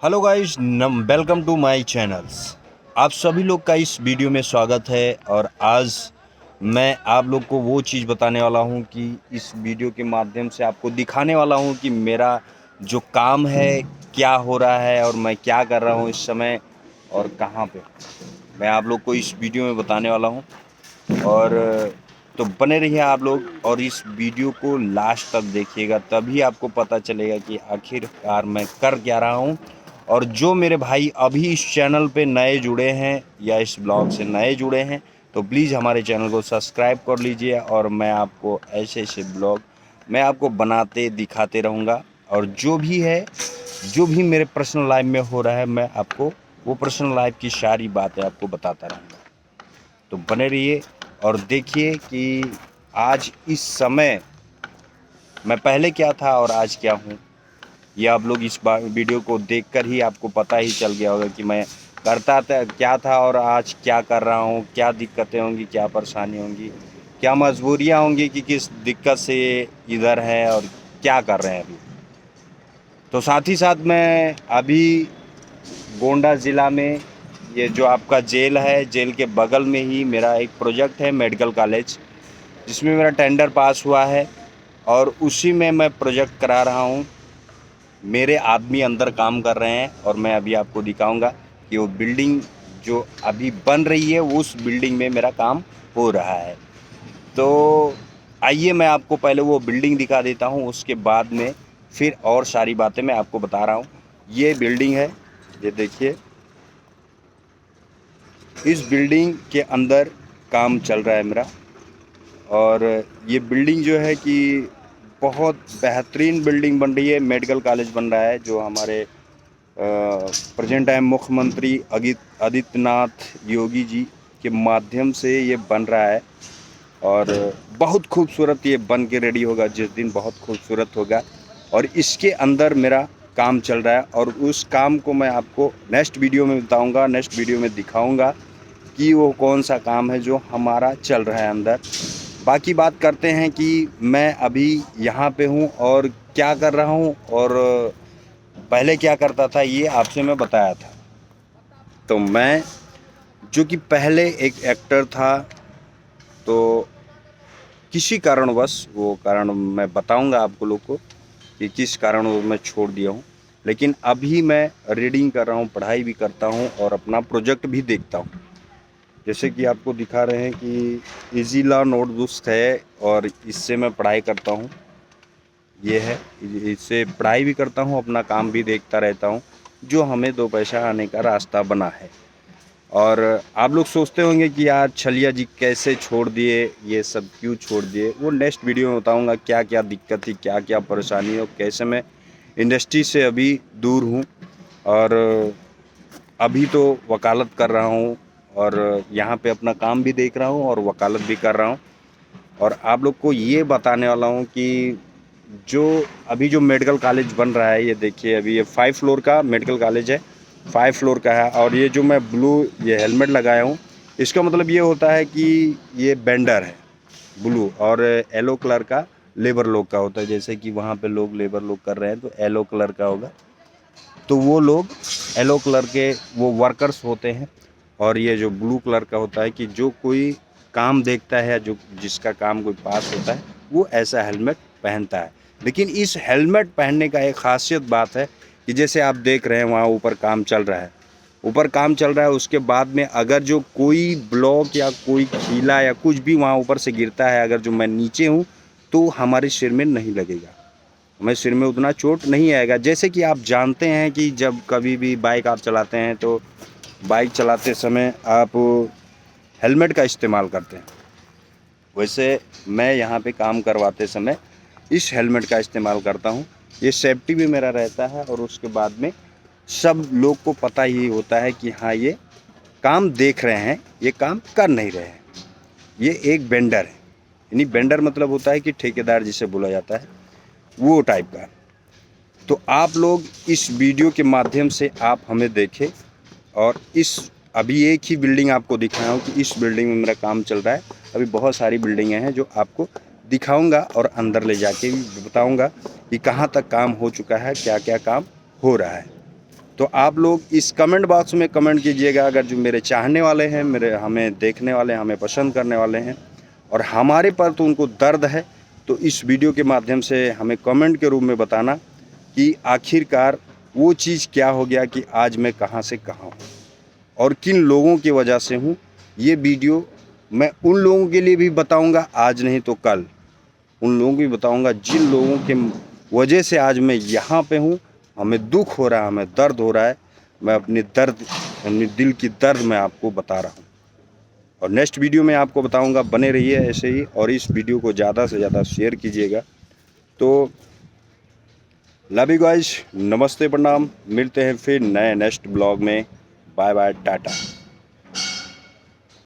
Hello guys, welcome to my channels. आप सभी लोग का इस वीडियो में स्वागत है। और आज मैं आप लोग को वो चीज़ बताने वाला हूँ कि इस वीडियो के माध्यम से आपको दिखाने वाला हूँ कि मेरा जो काम है क्या हो रहा है और मैं क्या कर रहा हूँ इस समय और कहाँ पे। मैं आप लोग को इस वीडियो में बताने वाला हूँ। और तो बने रहिए आप लोग और इस वीडियो को लास्ट तक देखिएगा, तभी आपको पता चलेगा कि आखिरकार मैं कर क्या रहा हूँ। और जो मेरे भाई अभी इस चैनल पे नए जुड़े हैं या इस ब्लॉग से नए जुड़े हैं तो प्लीज़ हमारे चैनल को सब्सक्राइब कर लीजिए। और मैं आपको ऐसे ऐसे ब्लॉग मैं आपको बनाते दिखाते रहूँगा। और जो भी मेरे पर्सनल लाइफ में हो रहा है मैं आपको वो पर्सनल लाइफ की सारी बातें आपको बताता रहूँगा। तो बने रहिए और देखिए कि आज इस समय मैं पहले क्या था और आज क्या हूँ। ये आप लोग इस वीडियो को देखकर ही आपको पता ही चल गया होगा कि मैं करता था क्या था और आज क्या कर रहा हूँ, क्या दिक्कतें होंगी, क्या परेशानी होंगी, क्या मजबूरियाँ होंगी कि किस दिक्कत से इधर है और क्या कर रहे हैं अभी। तो साथ ही साथ मैं अभी गोंडा ज़िला में ये जो आपका जेल है, जेल के बगल में ही मेरा एक प्रोजेक्ट है मेडिकल कॉलेज, जिसमें मेरा टेंडर पास हुआ है और उसी में मैं प्रोजेक्ट करा रहा हूँ। मेरे आदमी अंदर काम कर रहे हैं और मैं अभी आपको दिखाऊंगा कि वो बिल्डिंग जो अभी बन रही है उस बिल्डिंग में मेरा काम हो रहा है। तो आइए मैं आपको पहले वो बिल्डिंग दिखा देता हूँ, उसके बाद में फिर और सारी बातें मैं आपको बता रहा हूँ। ये बिल्डिंग है, ये देखिए, इस बिल्डिंग के अंदर काम चल रहा है मेरा। और ये बिल्डिंग जो है कि बहुत बेहतरीन बिल्डिंग बन रही है, मेडिकल कॉलेज बन रहा है जो हमारे प्रेजेंट टाइम मुख्यमंत्री आदित्यनाथ योगी जी के माध्यम से ये बन रहा है। और बहुत खूबसूरत ये बन के रेडी होगा, जिस दिन बहुत खूबसूरत होगा। और इसके अंदर मेरा काम चल रहा है और उस काम को मैं आपको नेक्स्ट वीडियो में बताऊंगा, नेक्स्ट वीडियो में दिखाऊंगा कि वो कौन सा काम है जो हमारा चल रहा है अंदर। बाकी बात करते हैं कि मैं अभी यहाँ पे हूँ और क्या कर रहा हूँ और पहले क्या करता था, ये आपसे मैं बताया था। तो मैं जो कि पहले एक एक्टर था, तो किसी कारणवश, वो कारण मैं बताऊंगा आपको लोग को कि किस कारण वो मैं छोड़ दिया हूँ। लेकिन अभी मैं रीडिंग कर रहा हूँ, पढ़ाई भी करता हूँ और अपना प्रोजेक्ट भी देखता हूँ। जैसे कि आपको दिखा रहे हैं कि इजी लॉ नोटबुक्स है और इससे मैं पढ़ाई करता हूँ। ये है, इससे पढ़ाई भी करता हूँ, अपना काम भी देखता रहता हूँ, जो हमें दो पैसा आने का रास्ता बना है। और आप लोग सोचते होंगे कि यार छलिया जी कैसे छोड़ दिए, ये सब क्यों छोड़ दिए। वो नेक्स्ट वीडियो में बताऊंगा क्या क्या दिक्कत थी, क्या क्या परेशानी हो, कैसे मैं इंडस्ट्री से अभी दूर हूँ। और अभी तो वकालत कर रहा हूँ और यहाँ पे अपना काम भी देख रहा हूँ और वकालत भी कर रहा हूँ। और आप लोग को ये बताने वाला हूँ कि जो अभी जो मेडिकल कॉलेज बन रहा है, ये देखिए, अभी ये 5 फ्लोर का मेडिकल कॉलेज है, 5 फ्लोर का है। और ये जो मैं ब्लू ये हेलमेट लगाया हूँ, इसका मतलब ये होता है कि ये बेंडर है। ब्लू और येलो कलर का लेबर लोग का होता है, जैसे कि वहाँ पे लोग लेबर लोग कर रहे हैं तो येलो कलर का होगा, तो वो लोग येलो कलर के वो वर्कर्स होते हैं। और ये जो ब्लू कलर का होता है कि जो कोई काम देखता है, जो जिसका काम कोई पास होता है, वो ऐसा हेलमेट पहनता है। लेकिन इस हेलमेट पहनने का एक ख़ासियत बात है कि जैसे आप देख रहे हैं वहाँ ऊपर काम चल रहा है, ऊपर काम चल रहा है, उसके बाद में अगर जो कोई ब्लॉक या कोई खीला या कुछ भी वहाँ ऊपर से गिरता है, अगर जो मैं नीचे हूँ, तो हमारे सिर में नहीं लगेगा, हमें सिर में उतना चोट नहीं आएगा। जैसे कि आप जानते हैं कि जब कभी भी बाइक आप चलाते हैं तो बाइक चलाते समय आप हेलमेट का इस्तेमाल करते हैं, वैसे मैं यहाँ पे काम करवाते समय इस हेलमेट का इस्तेमाल करता हूँ। ये सेफ्टी भी मेरा रहता है और उसके बाद में सब लोग को पता ही होता है कि हाँ, ये काम देख रहे हैं, ये काम कर नहीं रहे हैं। ये एक बेंडर है, यानी बेंडर मतलब होता है कि ठेकेदार जिसे बोला जाता है, वो टाइप का। तो आप लोग इस वीडियो के माध्यम से आप हमें देखें। और इस अभी एक ही बिल्डिंग आपको दिखाया हूँ कि इस बिल्डिंग में मेरा काम चल रहा है। अभी बहुत सारी बिल्डिंगें हैं जो आपको दिखाऊंगा और अंदर ले जाके भी बताऊंगा कि कहाँ तक काम हो चुका है, क्या क्या काम हो रहा है। तो आप लोग इस कमेंट बॉक्स में कमेंट कीजिएगा, अगर जो मेरे चाहने वाले हैं, मेरे हमें देखने वाले, हमें पसंद करने वाले हैं और हमारे पर तो उनको दर्द है, तो इस वीडियो के माध्यम से हमें कमेंट के रूप में बताना कि आखिरकार वो चीज़ क्या हो गया कि आज मैं कहाँ से कहाँ हूँ और किन लोगों की वजह से हूँ। ये वीडियो मैं उन लोगों के लिए भी बताऊँगा, आज नहीं तो कल उन लोगों को भी बताऊँगा जिन लोगों के वजह से आज मैं यहाँ पे हूँ। हमें दुख हो रहा है, हमें दर्द हो रहा है, मैं अपनी दिल की दर्द मैं आपको बता रहा हूँ और नेक्स्ट वीडियो में आपको बताऊंगा। बने रहिए ऐसे ही और इस वीडियो को ज़्यादा से ज़्यादा शेयर कीजिएगा। तो लव यू गाइस, नमस्ते, प्रणाम, मिलते हैं फिर नए नेक्स्ट ब्लॉग में। Bye bye, Tata.